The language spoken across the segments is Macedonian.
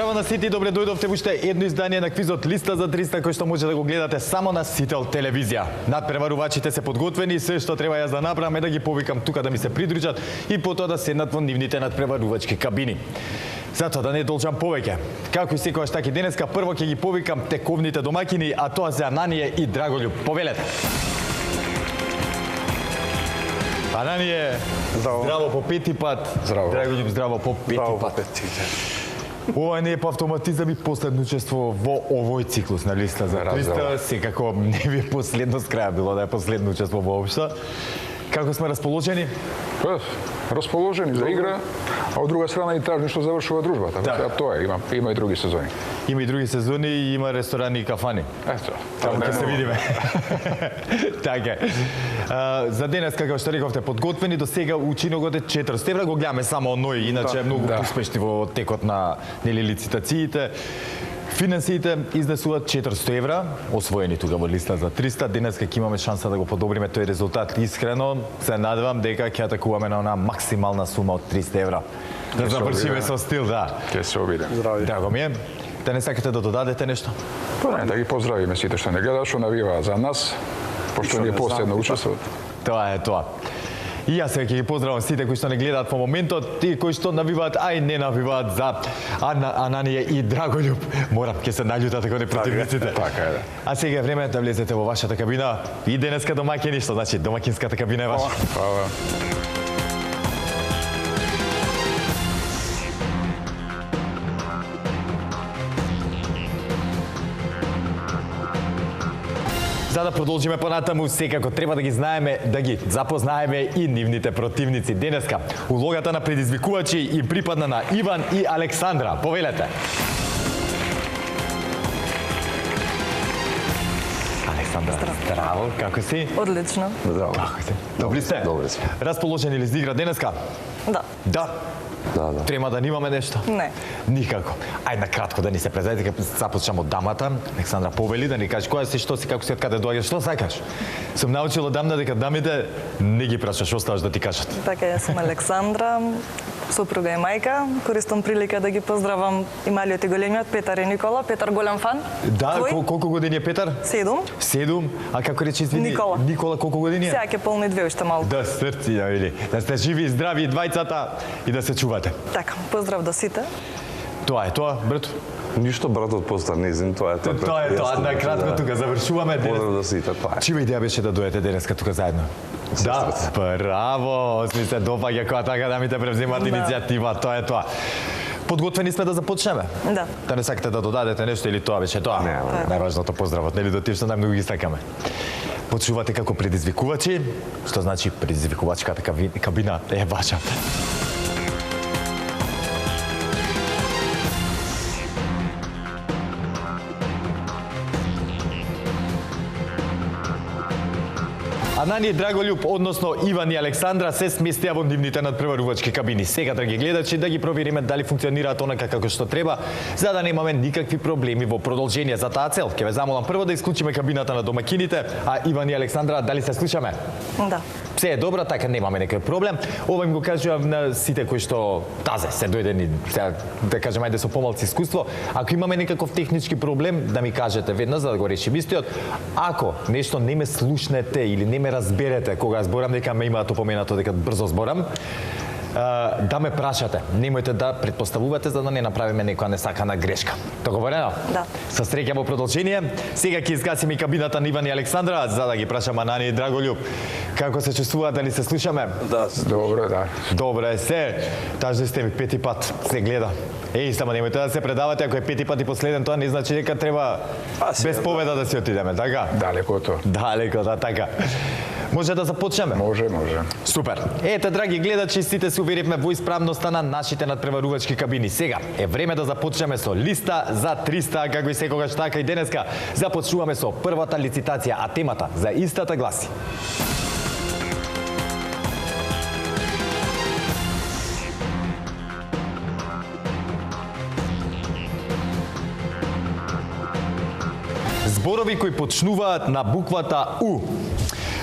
Здраво на сите и добре дојдовте во уште едно издание на квизот Листа за 300 кој што може да го гледате само на Сител телевизија. Надпреварувачите се подготвени и се што треба јас да направам е да ги повикам тука да ми се придружат и потоа да седнат во нивните надпреварувачки кабини. Затоа да не должам повеќе. Како и секогаш така и денеска прво ќе ги повикам тековните домакини, а тоа се Ананија и Драголюб. Повелете. Ананија, здраво по пети пат. Здраво. Драголюб, здраво по пети пат. Ова не е по автоматизам и последно учество во овој циклус на Листа за 300. Секако не ви е последно с краја било да е последно учество воопшто. Како сме расположени? Расположени за игра, а од друга страна и тражни што завршува дружбата. Да. Тоа е, има и други сезони. Има и други сезони и има ресторани и кафани. Ето. Таму ќе се видиме. Така. За денес, како што рековте, подготвени до сега учинокот е 400 евра, го гледаме само оној, иначе е многу успешни во текот на лицитациите. Финансиите изнесуваат 400 евра, освоени тука во Листа за 300. Денеска ќе имаме шанса да го подобриме тој резултат. Искрено се надевам дека ќе атакуваме на онаа максимална сума од 300 евра. Да завршиме со стил, да. Ќе се обидем. Здрави. Драго ми е. Да не сакате да додадете нешто? Па не, да ги поздравиме сите што не гледаат, што навиваат за нас, пошто ни е последно учество. Тоа е тоа. И јас ќе ги поздравам сите кои што не гледаат во моментот, и кои што навиваат, а и не навиваат за Ананија и Драголюб. Морам, ќе се наљутат ако не противниците. Така е, да. А сега е време да влезете во вашата кабина. И денеска домаќини, што значи домакинската кабина е ваша. Фала. За да продолжиме понатаму, секако треба да ги знаеме, да ги запознаеме и нивните противници. Денеска улогата на предизвикувачи и припадна на Иван и Александра. Повелете. Александра, здраво, како си? Одлично. Здраво. Како си? Добри сте? Добри сме. Расположени ли за игра денеска? Да. Да. Да. Трема да немаме нешто? Не. Никако. Ајде на кратко да ни се презајте, кога започнам од дамата. Александра повели да ни каже која си, што си, како си, од каде доаѓаш, што сакаш. Сум научила дамна дека дамите не ги прашаш, оставаш да ти кажат. Така, јас сум Александра, супруга и мајка. Користам прилика да ги поздравам и малиот и големиот Петар и Никола. Петар голем фан. Да, Твој? колку години е Петар? 7. 7. А како рече, извини? Никола. Никола колку години е? Сега ќе полни 2 уште малку. Да срци, да вели. Да сте живи и здрави двајцата и да се чувате. Така, поздрав до сите. Тоа е тоа, брато. Ништо братот поста незин, тоа е тоа. Тоа е тоа, на кратко тука завршуваме денес. Поздрав да сите, тоа е. Чива идеја беше да дојдете денеска тука заедно? Да, браво, ми се допаѓа кога така да ми те превземат иницијатива, тоа е тоа. Подготвени сме да започнеме? Да. Да не сакате да додадете нешто или тоа беше тоа? Не. Најважното поздравот, нели, до тие што најмногу ги сакаме. Почувате како предизвикувачи, што значи предизвикувачката кабина е ваша. Ананија и Драголюб, односно Иван и Александра, се сместија во нивните надпреварувачки кабини. Сега, драги гледачи, да ги провериме дали функционираат онака како што треба, за да немаме никакви проблеми во продолжение. За таа цел, ќе ве замолам прво да исклучиме кабината на домакините, а Иван и Александра, дали се слушаме? Да. Се е добро, така немаме некој проблем. Ова им го кажувам на сите кои што тазе се дојдени, сега да кажем ајде со помалку искуство. Ако имаме некаков технички проблем, да ми кажете веднаш за да го решим истиот. Ако нешто не ме слушнете или не ме разберете кога зборам, дека ме имаат опоменато дека брзо зборам, да ме прашате. Немојте да претпоставувате за да не направиме некоја несакана грешка. Договорено? Да. Со среќа во продолжение. Сега ќе изгасиме и кабината на Иван и Александра за да ги прашам Ананија и Драголюб. Како се чувствуваат, дали се слушаме? Да, Добро, да. Добре се. Тажни сте ми пети пат се гледа. Еј, само немојте да се предавате, ако е пети пат и последен, тоа не значи дека треба без победа да си отидеме, така? Далеко од тоа. Далеко, да, така. Може да започнеме? Може. Супер. Ете, драги гледачи, сите се уверивме во исправноста на нашите надпреварувачки кабини. Сега е време да започнеме со Листа за 300, како и секогаш така и денеска. Започнуваме со првата лицитација, а темата за истата гласи. Зборови кои почнуваат на буквата У.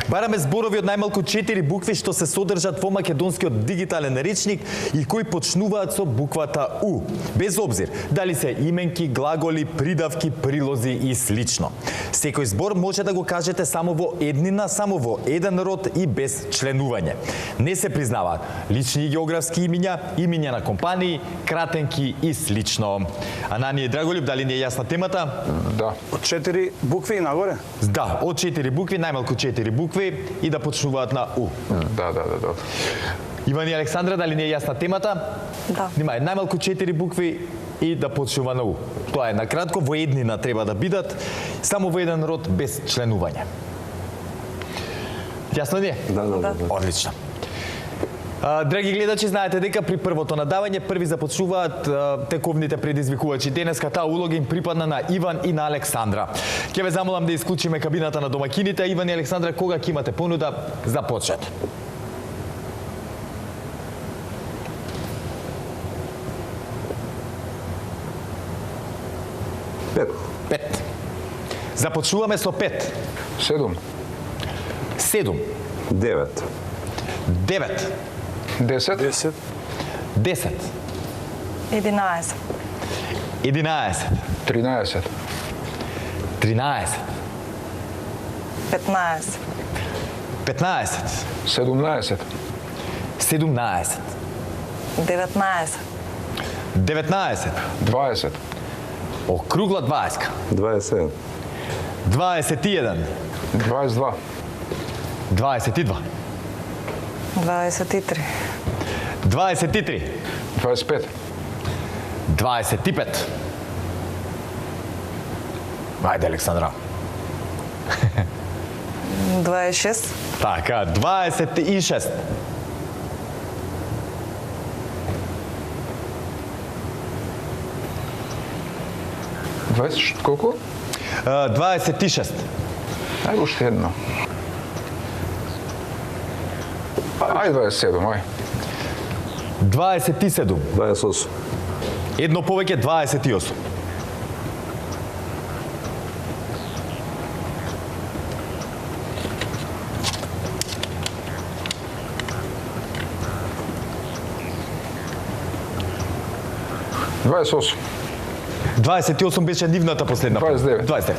Бараме зборови од најмалку 4 букви што се содржат во македонскиот дигитален речник и кои почнуваат со буквата У, без обзир дали се именки, глаголи, придавки, прилози и слично. Секој збор може да го кажете само во еднина, само во еден род и без членување. Не се признаваат лични и географски имиња, имиња на компании, кратенки и слично. Ананија и Драголюб, дали ни е јасна темата? Da. Од 4 букви и нагоре? Да, од 4 букви, најмалку 4 букви и да почнуваат на У. Da. Иван и Александра, дали ни е јасна темата? Да. Нима, најмалку 4 букви и да почнува на У. Тоа е накратко, во еднина треба да бидат, само во еден род без членување. Јасно ни е? Да. Одлично. Драги гледачи, знаете дека при првото надавање први започнуваат тековните предизвикувачи. Денеска таа улога им припадна на Иван и на Александра. Ќе ве замолам да исклучиме кабината на домакините. Иван и Александра, кога ќе имате понуда, започнете. Пет. Започнуваме со 5. 7. 7. 9. 9. 10. 10. 10. 11. 11. 13. 13. 15. 15. 17. 17. 19. 19. 20. Округла 20. 27. 21. 22. 22. 23. 23. 25. 25. Ајде, Александра. 26. Така, 26. 20. Колку? 26. Ај уште едно. Ај 27, ај. 27. 28. Едно повеќе, 28. 28. 28 беше нивната последна. 29. 29.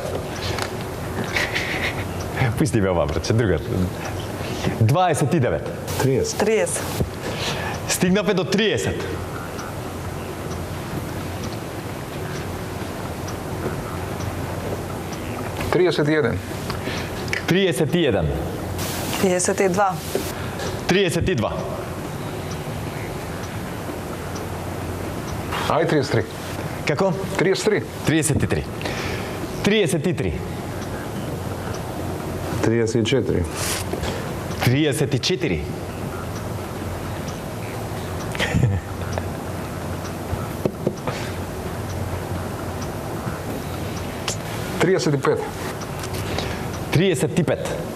Пусти ме ова, браче, другата. 29. 30. 30. Стигнавме до 30. 31. 31. 52. 32. Ај 33. Како? 33. 33. 33. 34. 34. 35. 35. 30.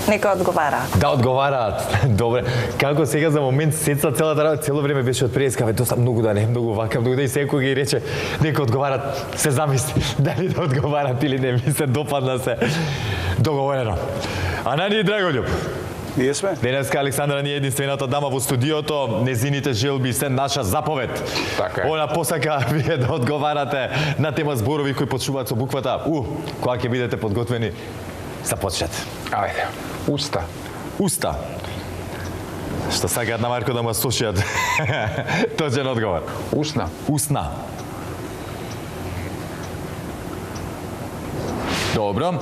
Нека одговараат. Да одговараат. Добре. Како сега за момент сеца целата работа, цело време беше од преска, бе, доста многу да не, многу вака, многу да и секој ги рече нека одговараат, се замисли дали да одговараат или не, ми се допадна се. Договорено. Ананија и Драголюб. Ние сме. Денеска Александра не е единствената дама во студиото, незините желби се наша заповед. Така е. Она посака вие да одговарате на тема зборови кои почнуваат со буквата У. Кога ќе бидете подготвени, започнете. Ајде. Уста. Уста. Што сакаат на Марко да ма слушаат. Точен одговор. Усна. Усна. Добро.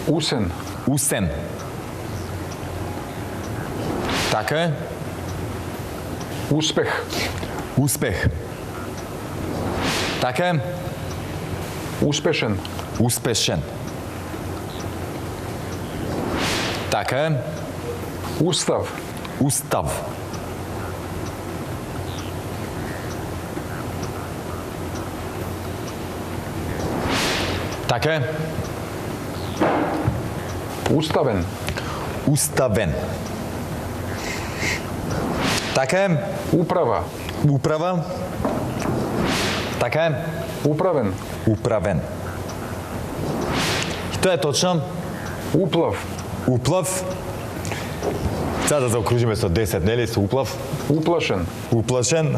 Усен. Усен. Така е. Успех. Успех. Така е. Успешен. Успешен. Така е. Устав. Устав. Така е. Уставен. Уставен. Така е. Управа. Управа. Така е. Управен. Управен. И тоа е точно. Уплав. Уплав. Сега да заокружиме со 10, нели, со уплав. Уплашен. Уплашен.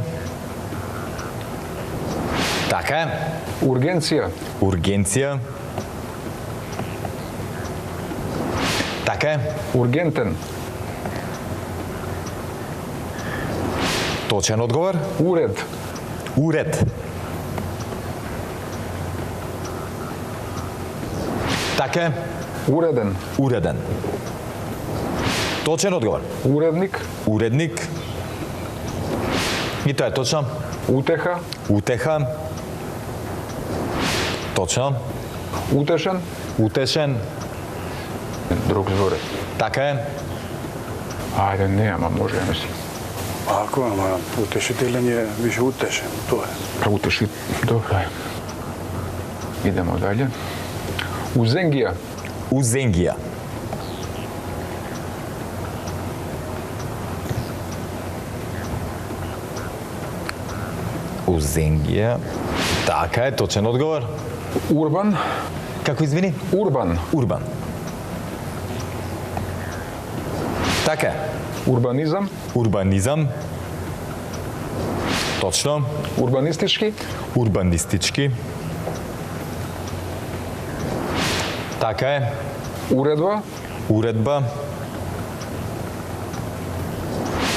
Така е. Ургенција. Ургенција. Така е. Ургентен. Точен одговор. Уред. Уред. Така е. Уреден. Уреден. Точен одговор. Уредник. Уредник. И тоа е точно. Утеха. Утеха. Точно. Утешен. Утешен. Друг збор. Така е. Ајде, нема, може да мислам. Ако, ама утешителен е више утешен, тоа е. Утеши. Добро е. Идемо далje. Узенгија. Узенгија. Узенгија. Така е, точен одговор. Урбан. Како извини? Урбан. Урбан. Така е. Урбанизам. Урбанизам. Точно. Урбанистички. Урбанистички. Така е. Уредба. Уредба.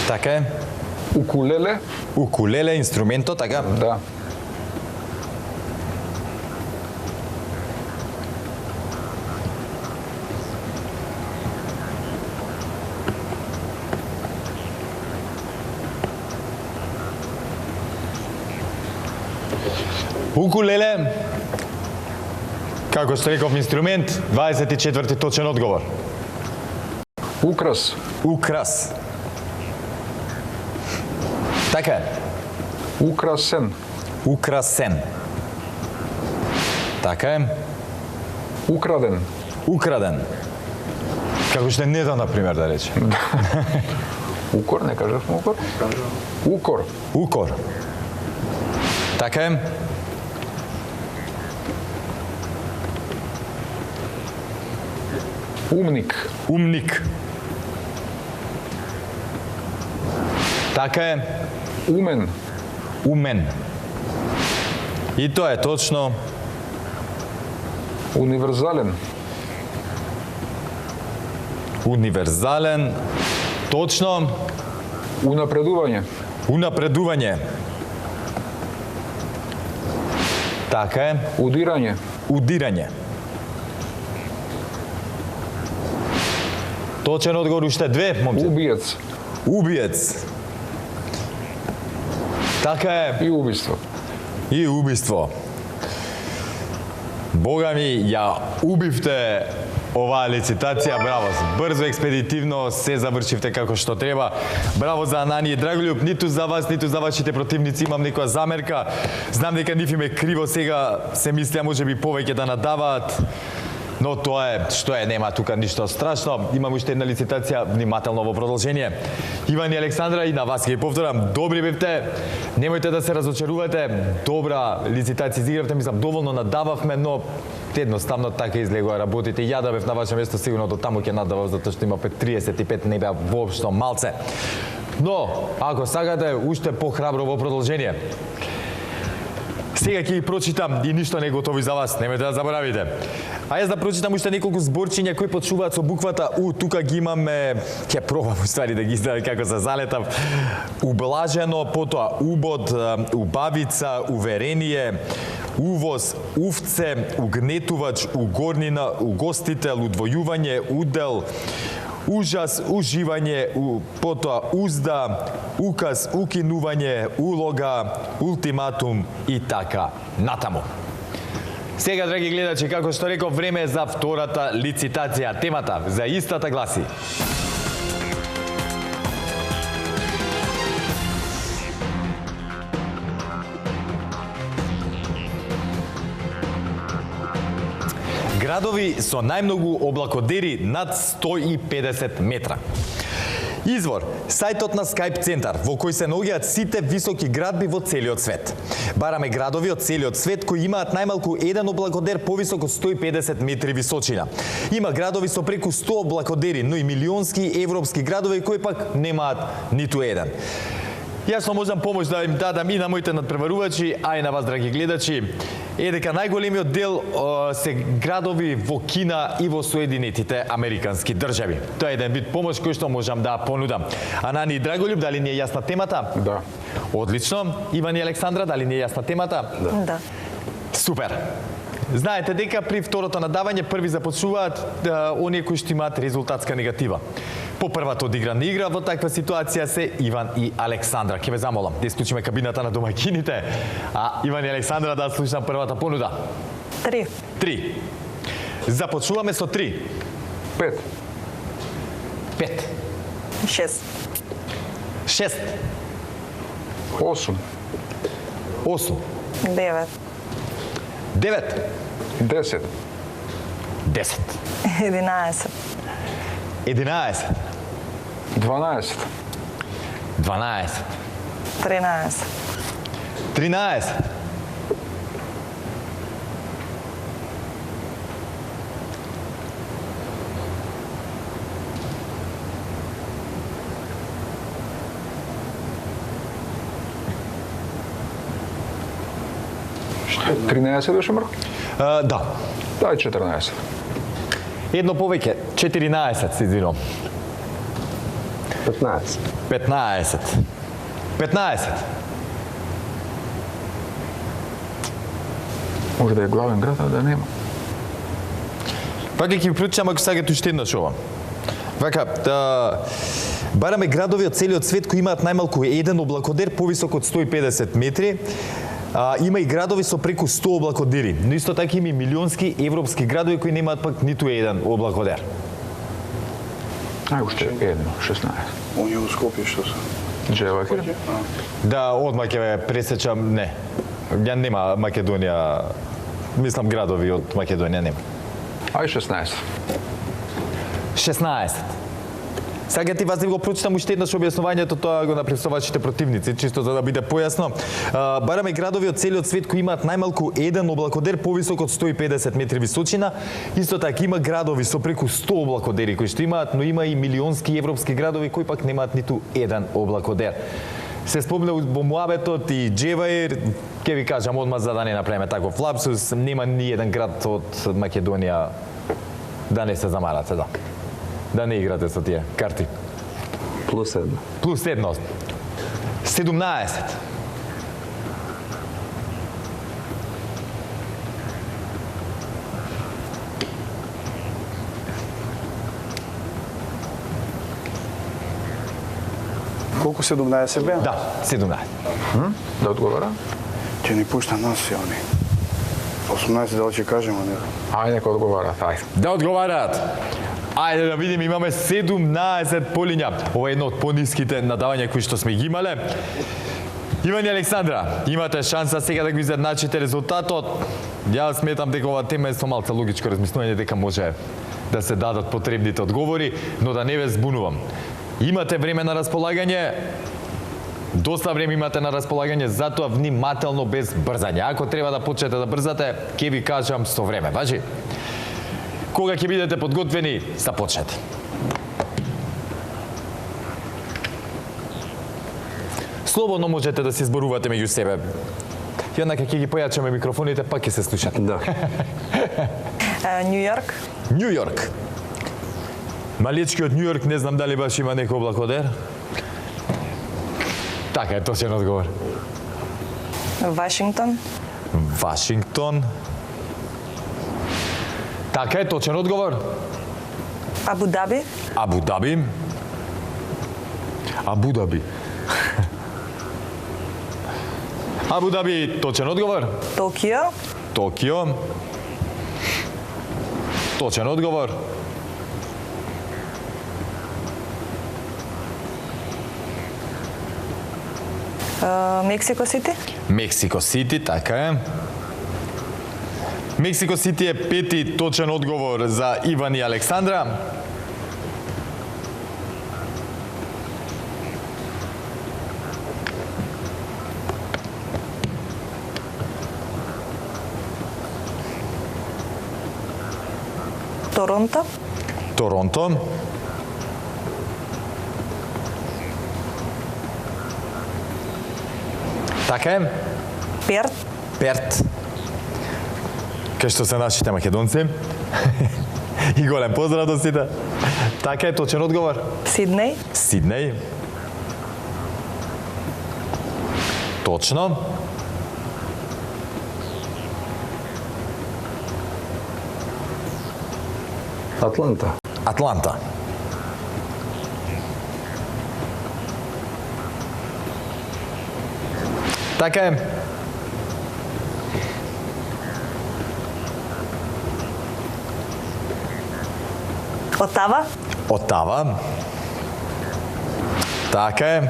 Така е. Укулеле. Укулеле, инструменто, така? Да. Укулеле, како што реков инструмент, 24-ти точен одговор. Украс. Украс. Така е. Украсен. Украсен. Така е. Украден. Украден. Како што не да, например, да рече. Укор, не кажавме укор? Укор. Укор. Така е. Умник. Умник. Така е. Умен. Умен. И тоа е точно. Универзален. Универзален. Точно. Унапредување. Унапредување. Така е. Удирање. Удирање. Точен одговор уште две, момче. Убиец. Убиец. Така е. И убиство. И убиство. Бога ми, ја убивте оваа лицитација, браво. Брзо, експедитивно, се завршивте како што треба. Браво за Анани Драголюб, ниту за вас, ниту за вашите противници имам некоја замерка. Знам дека нив им е криво сега, се мислеа можеби повеќе да надаваат. Но тоа е, што е, нема тука ништо страшно. Имам уште една лицитација, внимателно во продолжение. Иван и Александра, и на вас ќе повторам, добри бевте, немојте да се разочарувате, добра лицитација изигравте, мислам, доволно надававме, но едноставно така излегува работите. Ја да бев на ваше место, сигурно до таму ќе надавав, затоа што има 35, не беа воопшто малце. Но, ако сакате, уште похрабро во продолжение. Сега ќе ги прочитам и ништо не готови за вас, немојте да заборавите. А јас да прочитам уште неколку зборчиња кои почнуваат со буквата У. Тука ги имаме, ќе пробам уствари да ги издадам како се залетав. Ублажено, потоа убод, убавица, уверение, увоз, увце, угнетувач, угорнина, угостител, удвојување, удел, ужас, уживање, потоа узда, указ, укинување, улога, ултиматум и така натаму. Сега, драги гледачи, како што реков, време е за втората лицитација. Темата за истата гласи: градови со најмногу облакодери над 150 метра. Извор, сајтот на Skype Центар, во кој се наоѓаат сите високи градби во целиот свет. Бараме градови од целиот свет кои имаат најмалку еден облакодер повисок од 150 метри височина. Има градови со преку 100 облакодери, но и милионски европски градови кои пак немаат ниту еден. Јас можам помош да им дадам и на моите надпреварувачи, а и на вас, драги гледачи, е дека најголемиот дел се градови во Кина и во Соединетите Американски држави. Тоа е еден вид помош кој што можам да понудам. Анани и Драголюб, дали ни е јасна темата? Да. Одлично. Иван и Александра, дали ни е јасна темата? Да. Супер. Знаете дека при второто надавање први започнуваат оние кои што имаат резултатска негатива. По првата одиграна игра во таква ситуација се Иван и Александра. Ќе ве замолам да исклучиме кабината на домаќините, а Иван и Александра да слушам првата понуда. 3. 3. Започнуваме со 3. 5. 5. 6. 6. 8. 8. 9. 9. 10. 10. 11. 11. 12. 12. 13. 13. 13 беше мрк? Да. Дај 14. Едно повеќе. 14, се извинувам. 15. 15. 15. Може да е главен град, а да нема. Пак ќе ви причам ако сакате уште еднаш ова. Вака, бараме градови од целиот свет кои имаат најмалку еден облакодер повисок од 150 метри. Има и градови со преку 100 облакодери, но исто така има и милионски европски градови кои немаат пак ниту еден облакодер. Ај уште едно, 16. Оние у Скопје што се. Джевакер? Да, одма ќе ве пресечам, не. Ја нема Македонија, мислам градови од Македонија нема. Ај 16. 16. Сега ти вас да го прочитам уште еднаш објаснувањето, тоа го направи со вашите противници, чисто за да биде појасно. Бараме градови од целиот свет кои имаат најмалку еден облакодер повисок од 150 метри височина. Исто така има градови со преку 100 облакодери кои што имаат, но има и милионски европски градови кои пак немаат ниту еден облакодер. Се спомна во муабетот и Джеваир, ќе ви кажам одма за да не направиме таков лапсус, нема ни еден град од Македонија да не се замарате, да. Да не играте со тие карти. Плюс 1. Плюс 1. 17. Колку 17 беа? Да, 17. Да одговара? Ќе ни пушта нас и они. 18 дали ќе кажемо не. Ај нека одговара, ај. Да одговараат. Ајде да видиме, имаме 17 полиња. Ова е едно од пониските надавања кои што сме ги имале. Иван и Александра, имате шанса сега да го изедначите резултатот. Јас сметам дека ова тема е со малце логичко размислување, дека може да се дадат потребните одговори, но да не ве збунувам. Имате време на располагање, доста време имате на располагање, затоа внимателно без брзање. Ако треба да почнете да брзате, ќе ви кажам со време, важи? Кога ќе бидете подготвени, започнете. Слободно можете да се зборувате меѓу себе. Јаднака ќе ги појачаме микрофоните, пак ќе се слушате. Да. Нью Йорк. Нью Йорк. Малечкиот Нью Йорк, не знам дали баш има некој облакодер. Така е, точен одговор. Вашингтон. Вашингтон. Така е, точен одговор. Абу Даби. Абу Даби. Абу Даби. Абу Даби, точен одговор. Токио. Токио. Точен одговор. Мексико Сити. Мексико Сити, така е. Мексико Сити е пети точен одговор за Иван и Александра. Торонто, Торонто, така е, Перт, Перт, кај што се нашите македонци. И голем поздрав до сите. Така е, точен одговор. Сиднеј, Сиднеј. Точно. Атланта. Атланта. Така е. Отава, Отава. Така е.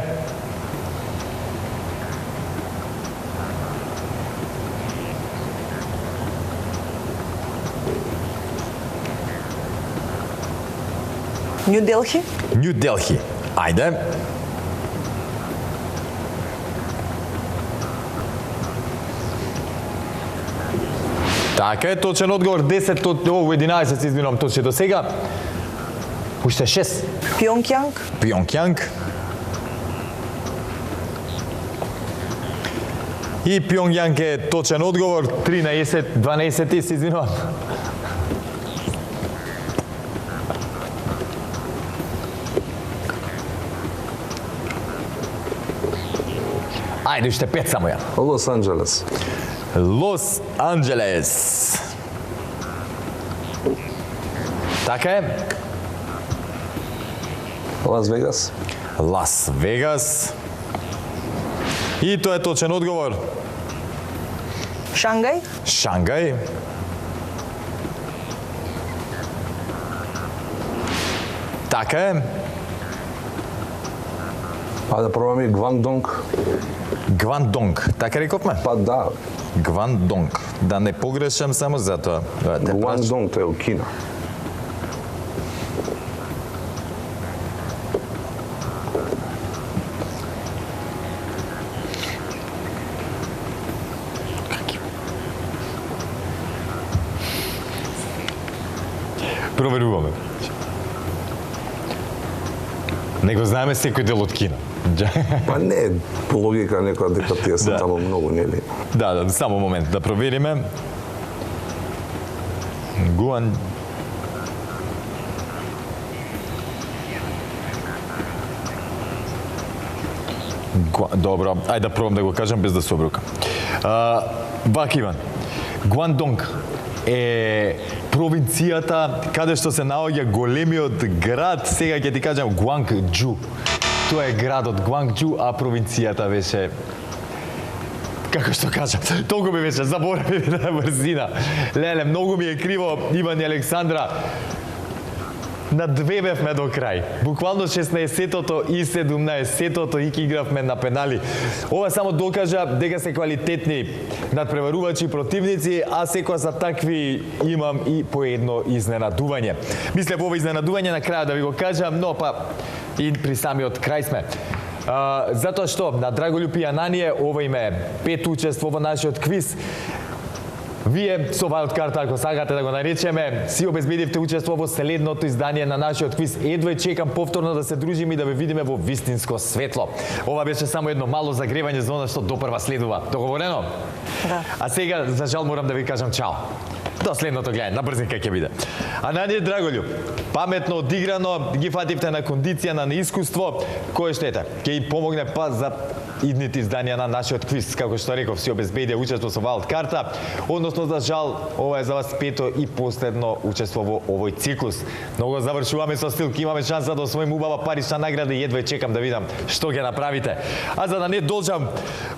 Нью Делхи, Нью Делхи. Ајде. Така е, точен одговор. 10 од 11 се извинувам точно до сега. Уште 6. Пјонкјанг, Пјонкјанг. И Пјонкјанг е точен одговор. 13, 12 се извинувам. Ајде, уште 5 само ја. Лос Анджелес. Лос Анджелес. Така е. Лас Вегас. Лас Вегас. И тоа е точен одговор. Шангај, Шангај. Така е. А да пробаме Гвандонг. Гвандонг. Така рековме? Па да, Гвандонг. Да не погрешам само затоа. Те праш- Гвандонг тоа е у Кина. Проверуваме. Не го знаеме секој дел од Кина. Па не, по логика некоја дека тие се Да. таму многу, нели? Да, само момент да провериме. Гуан. Добро, ајде да пробам да го кажам без да се обрукам. Вак Иван, Гуандонг е провинцијата каде што се наоѓа големиот град, сега ќе ти кажам Гуангџу. Тоа е градот Гуангџу, а провинцијата беше како што кажам, толку ми беше заборавив на брзина. Леле, многу ми е криво, Иван и Александра. Надвебевме до крај. Буквално 16-тото и 17-тото и игравме на пенали. Ова само докажа дека се квалитетни надпреварувачи противници, а секоја за такви имам и по едно изненадување. Мислев ова изненадување на крајот да ви го кажам, но па и при самиот крај сме. Затоа што на Драголюб и Ананije ова им е пет учество во нашиот квиз. Вие со Wild Card, ако сакате да го наречеме, си обезбедивте учество во следното издание на нашиот квиз. Едва чекам повторно да се дружиме и да ве видиме во вистинско светло. Ова беше само едно мало загревање за она што допрва следува. Договорено? Да. А сега, за жал, морам да ви кажам чао. До следното гледање, на брзинка ќе биде. Ананije Драголюб, паметно одиграно, ги фативте на кондиција, на неискуство, кое штете, ќе им помогне па за идните изданија на нашиот квиз, како што реков, си обезбедија учество со Wild Card-а, односно за жал, ова е за вас пето и последно учество во овој циклус. Многу завршуваме со стил, имаме шанса да освоиме убава парична награда и едва чекам да видам што ќе направите. А за да не должам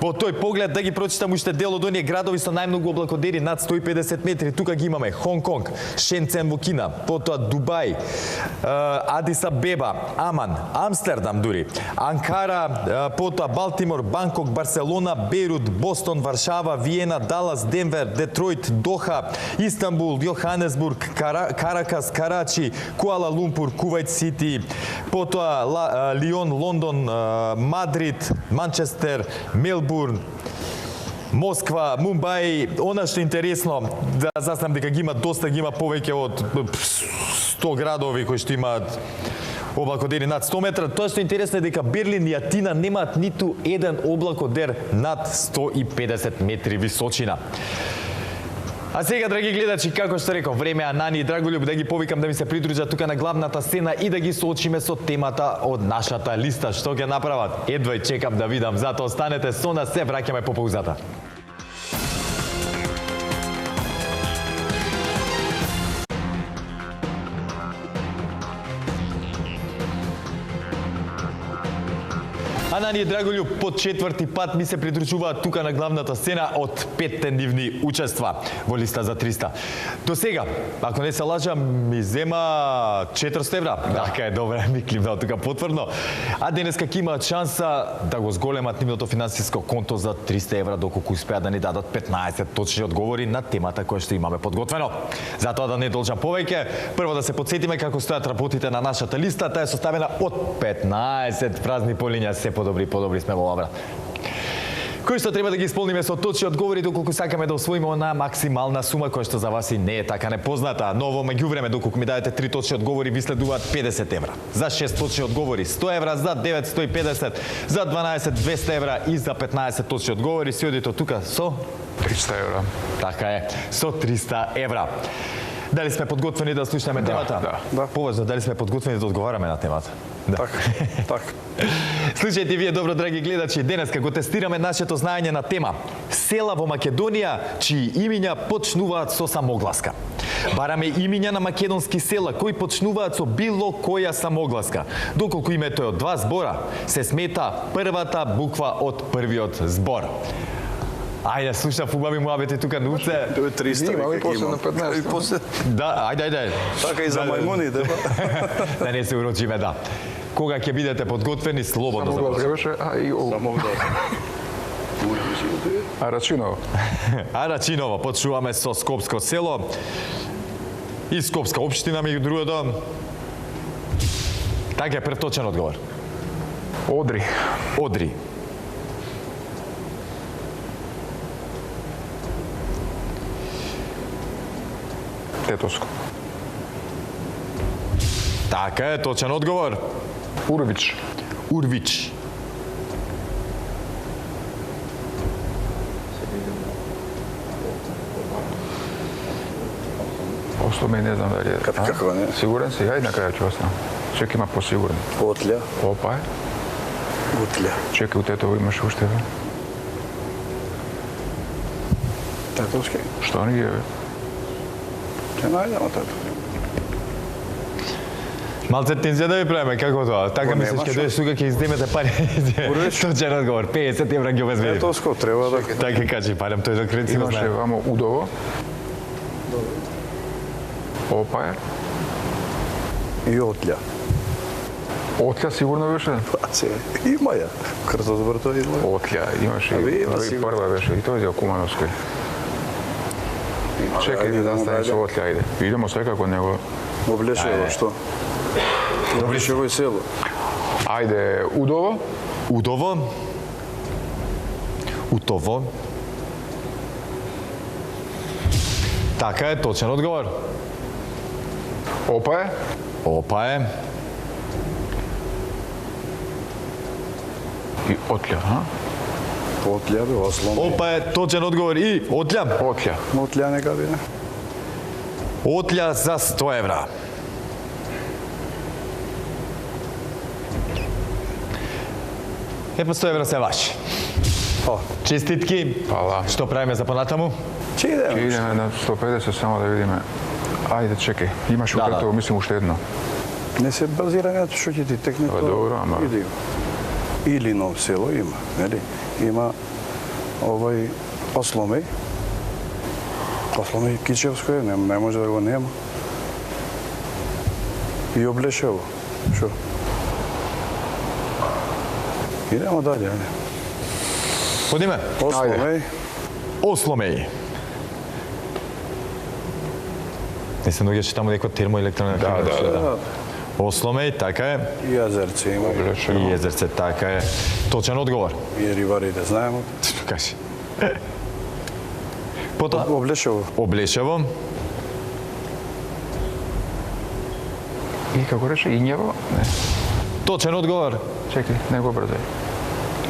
во тој поглед да ги прочитам уште дел од оние градови со најмногу облакодери над 150 метри, тука ги имаме Хонг Конг, Шенцен во Кина, потоа Дубај, Адис Абеба, Аман, Амстердам дури, Анкара, потоа Балтимор, Банкок, Барселона, Бейрут, Бостон, Варшава, Виена, Далас, Денвер, Детройт, Доха, Истанбул, Јоханесбург, Каракас, Карачи, Куала Лумпур, Кувајт Сити, потоа Лион, Лондон, Мадрид, Манчестер, Мелбурн, Москва, Мумбај. Она што е интересно, да заснам дека ги има доста, ги има повеќе од 100 градови кои што имаат облакодери над 100 метра. Тоа што е интересно е дека Берлин и Атина немаат ниту еден облакодер над 150 метри височина. А сега, драги гледачи, како што реков, време е Анани и Драголюб да ги повикам да ми се придружат тука на главната сцена и да ги соочиме со темата од нашата листа. Што ќе направат? Едвај чекам да видам, затоа останете со нас, се враќаме по паузата. Анани и Драголюб по четврти пат ми се придружуваат тука на главната сцена од 5 нивни учества во листа за 300. До сега, ако не се лажам, ми зема 400 евра. Така е, добре, ми климнал тука потврдно. А денеска ќе имаат шанса да го зголемат нивното финансиско конто за 300 евра, доколку успеат да ни дадат 15 точни одговори на темата која што имаме подготвено. Затоа да не должам повеќе, прво да се подсетиме како стојат работите на нашата листа. Таа е составена од 15 празни полиња, се подобри сме во обрат. Кои што треба да ги исполниме со точни одговори доколку сакаме да освоиме на максимална сума која што за вас и не е така непозната. Но во меѓувреме доколку ми дадете 3 точни одговори ви следуваат 50 евра. За 6 точни одговори 100 евра, за 9 150, за 12 200 евра и за 15 точни одговори си одите тука со 300 евра. Така е, со 300 евра. Дали сме подготвени да слушнеме темата? Да. Поважно, дали сме подготвени да одговараме на темата? Да. Така. Слушајте вие добро, драги гледачи, денеска го тестираме нашето знаење на тема села во Македонија чии имиња почнуваат со самогласка. Бараме имиња на македонски села кои почнуваат со било која самогласка. Доколку името е од 2 збора, се смета првата буква од првиот збор. Ајде, слушав убави муабети тука на уце. Тоа е 300. Има и после на 15. И после Да, ајде. така и за мајмуните. Да не се урочиме, да. Кога ќе бидете подготвени, слободно Само започнете. беше, Само да. А Рачиново. А Рачиново, почуваме со Скопско село и Скопска општина, меѓу другото. Така е првточен одговор. Одри. Одри. Тетовско. Така е, точен одговор. Урвич. Урвич. Осломе не знам дали е. Каква не? Сигурен си? Ајде на крај ќе останам. Чек има посигурен. Отля, Опа е. утля. Чекай, у Тетово имаш уште. Тетовски. Што не ги е? Ќе најдемо тето. Малце тензија да ви правиме, како тоа? Така Ма мислиш нема ке шо. дојдеш тука ќе издемете пари. Точен одговор, 50 евра ги обезбедим. Тетовско треба да Така кажи, парам тој до кренци го Имаше знае. вамо Удово. Опа е. и отля. Отля сигурно беше? Па се, има ја. Крстозбрто има. Отля, имаше А ви има и сигурно. прва беше, и тоа е за Кумановској. Чекај Ајде, да стане најде. со Отля, ајде. Идемо секако него. Облешево, што? Облешево и село. Ајде, Удово. Удово. Утово. Така е, точен одговор. Опа е. Опа е. И Отля, а? Отля, бе, Ослом. Опа е, точен одговор и Отля. Отля. Отля нека биде. Отля за 100 евра. Епа 100 евра се ваши. Па, Честитки. Фала. Што правиме за понатаму? ќе идеме. Идеме на 150 само да видиме. Ајде, чекај. Имаш у Да, Тетово, мислим уште едно. Не се базираме на што ќе ти текне Па, тоа. добро, ама- Иди. Или Ново село има, нели? Има овој Осломеј. Осломеј Кичевско е, не може да го нема. И Облешево. Шо? Идемо дале, ајде. Одиме. Осломеј, Осломеј. Не се наоѓаше таму некоја термоелектроена. Да, да, да. Осломеј, така е. и Јазерце има. И Езерце, така е. Точен одговор. И рибарите знаеме. Кажи. Потоа, Облешево. Облешево. И како рече, Инјево? Не. Точен одговор? Чекај, не го брзај.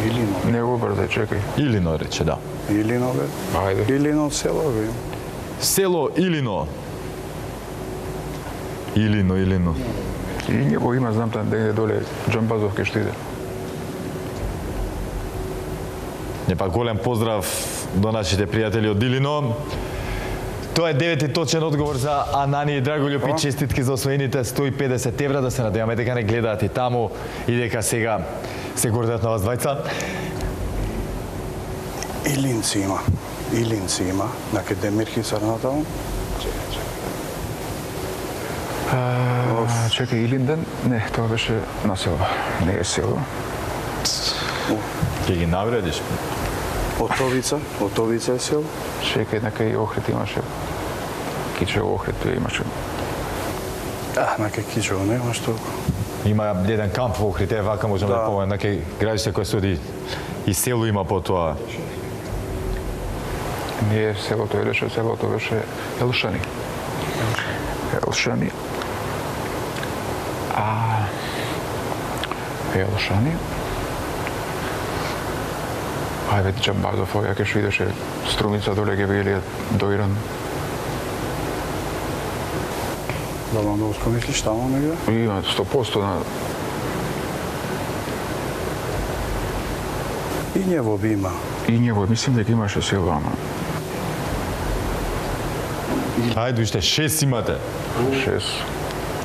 Илино. Не го брзај, чекај. Илино рече, да. Илино, бе. Ајде. Илино село, бе. Село Илино. Илино. Инјево има, знам там негде доле, Џамбазов ке што иде. Не па голем поздрав до нашите пријатели од Илино. Тоа е 9-ти точен одговор за Анани и Драголюб и честитки за освоените 150 евра, да се надеваме дека не гледаат и таму и дека сега се гордеат на вас двајца. Илинци има. На Демирхи Сарнатал. Чекај, Илинден? Не, тоа беше на село. Не е село. Ке ги навредиш? Отовица е село. Чекај, на кај Охрид имаше. Кичево Охрид имаше. На Кичево немаш толку. Има еден камп во Охрид, вака можеме да помогнеме на кај градиште кој се оди и село има по тоа. Не е селото Елеше, селото беше Елшани. Елшани. Елшани. Ајде, Џамбазов, ја ке што идеше Струмица доле ге били до Иран. Да вам да мислиш таму негде? Има 100% на... Инјево би има. Инјево, мислим дека имаше село, ама... Ајде уште 6 имате 6.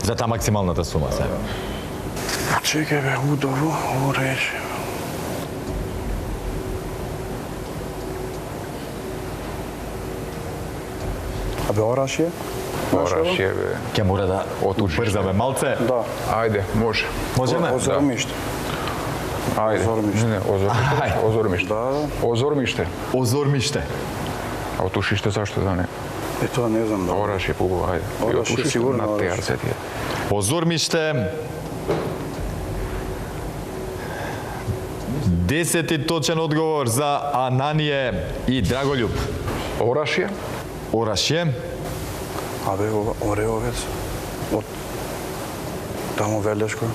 за таа максималната сума сега. Чекај бе, удово, рече. Абе, Орашје? Орашје, бе. Ке мора да Отушиште. брзаме малце. Да. Ајде, може. Можеме? Озормиште. Ајде. Озормиште. Не, Озормиште. Да. Озормиште. Озормиште. А Отушиште зашто да не? Тоа не знам да. Орашје пубаво, ајде. И Орашје Отушиште сигурно, на Орашје. Теарце ти е. Озормиште. 10-ти точен одговор за Анание и Драголюб. Орашје? Орашје. Абе, Ореовец. Од таму Велешко.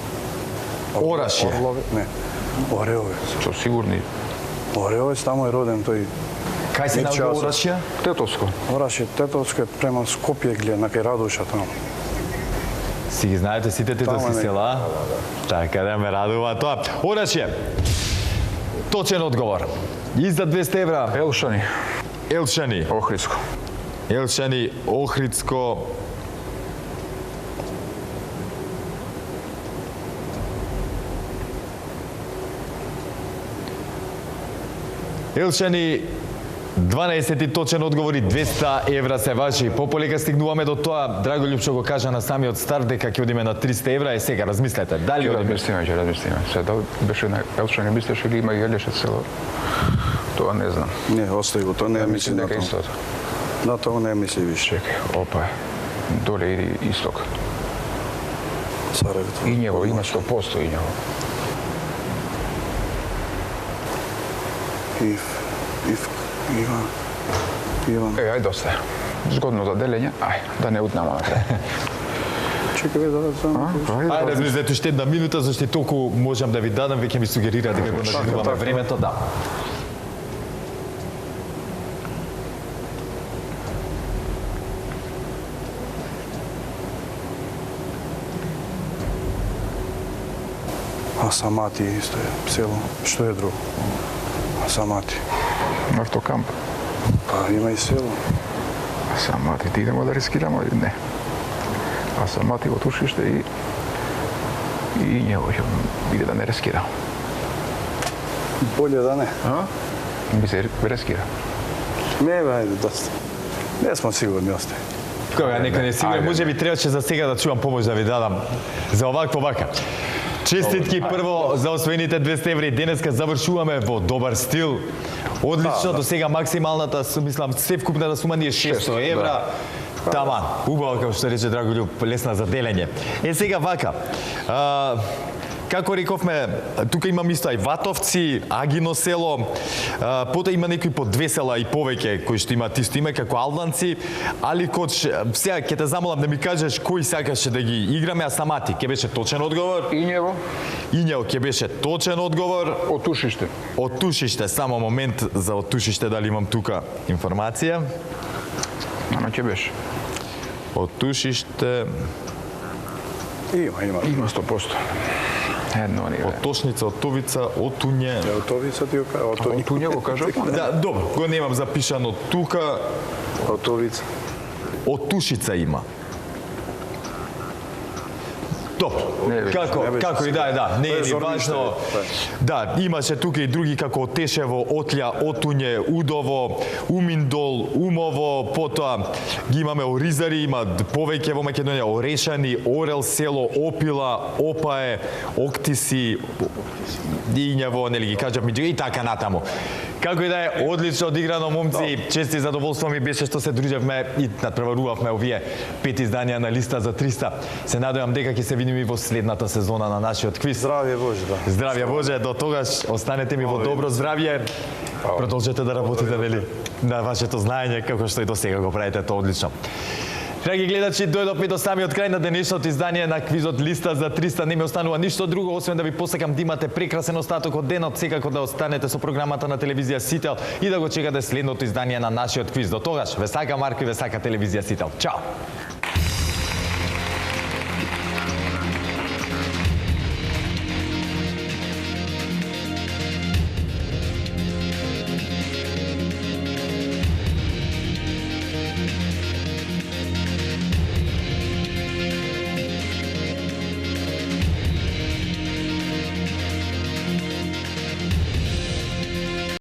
Орашје. Не. Ореовец. Со сигурни. Ореовец таму е роден тој. Кај се Мирче наоѓа Асов. Орашје? Тетовско. Орашје, Тетовско е према Скопје гледа на кај Радуша таму. Си ги знаете сите тетовски Таму е села? Така да ме радува тоа. Орашје. Точен одговор. И за 200 евра. Елшани. Елшани. Охридско. Елшани, Охридско. Елшани, 12 точен одговори, 200 евра се ваши. Пополека стигнуваме до тоа. Драголюб што го кажа на самиот старт дека ќе одиме на 300 евра. Е сега, размислете. Дали одиме? Ќе размислиме. Се дали беше на Елшани, мислиш или има и Елеше село? Тоа не знам. Не, остави го, тоа не ја мисли на дека тоа. истото. На тоа не ја мисли више. Чекај, опа. Доле иди исток. Царевето. Инјево, има 100% Инјево. Иван. Ајде, доста. Згодно за делење. Да не утнемо на крај. Чекај бе, да знам. Ајде, размислете уште една минута, зашто толку можам да ви дадам, веќе ми сугерира дека го надвинуваме времето, да. Асамати исто е село. Што е друго? Асамати. Автокамп. Па има и село. Асамати, ти идемо да рискираме или не? Асамати во Тушиште и Инјево ќе биде да не рискира. Боле да не. Би се рискира. Не бе, ајде, доста. Не сме сигурни остај. Кога нека не сигурен, може би требаше за сега да чувам помош да ви дадам за овакво вака. Честитки прво за освоените 200 еври. Денеска завршуваме во добар стил. Одлично, до сега максималната, мислам, севкупната сума ни е 600 евра. Тама, убаво, како што рече Драголюб, лесна за делење. Е, сега вака, Како рековме, тука имам исто и Ватовци, Агино село, потоа има некои по 2 села и повеќе кои што имаат исто име како Алданци, али коч сега ќе те замолам да ми кажеш кои сакаше да ги играме, а самати ќе беше точен одговор? Инјево, Инјево ќе беше точен одговор. од Тушиште. Од Тушиште, само момент за од Тушиште дали имам тука информација. Ама ќе беше. Од Тушиште, Има. Има 100%. Едно не од Тошница, од Товица, од Туње. Отовица ти кажа, Од Туње го кажа. Да, добро, го немам запишано тука. Отовица. Од Тушица има. Добро, Не беше, како и да, не е ни важно. Да, имаше тука и други како од Тешево, Отлја, Отуње, Удово, Уминдол, Умово, потоа ги имаме Оризари, има повеќе во Македонија, Орешани, Орел село, Опила, Опае, Октиси, Инјаво, нели ги кажав меѓу и така натаму. Како и да е, одлично одиграно, момци, чести задоволство ми беше што се дружевме и надпреварувавме овие 5 изданија на листа за 300. Се надевам дека ќе се видиме и во следната сезона на нашиот квиз. Здравје Боже, да. Здравје Боже, до тогаш останете ми во добро здравје. Продолжете да работите, нели, на вашето знаење, како што и до сега го правите тоа одлично. Драги гледачи, дојдовме до самиот крај на денешното издание на квизот Листа за 300. Не ми останува ништо друго, освен да ви посакам да имате прекрасен остаток од денот, секако да останете со програмата на телевизија Сител и да го чекате следното издание на нашиот квиз. До тогаш, ве сака Марко и ве сака телевизија Сител. Чао!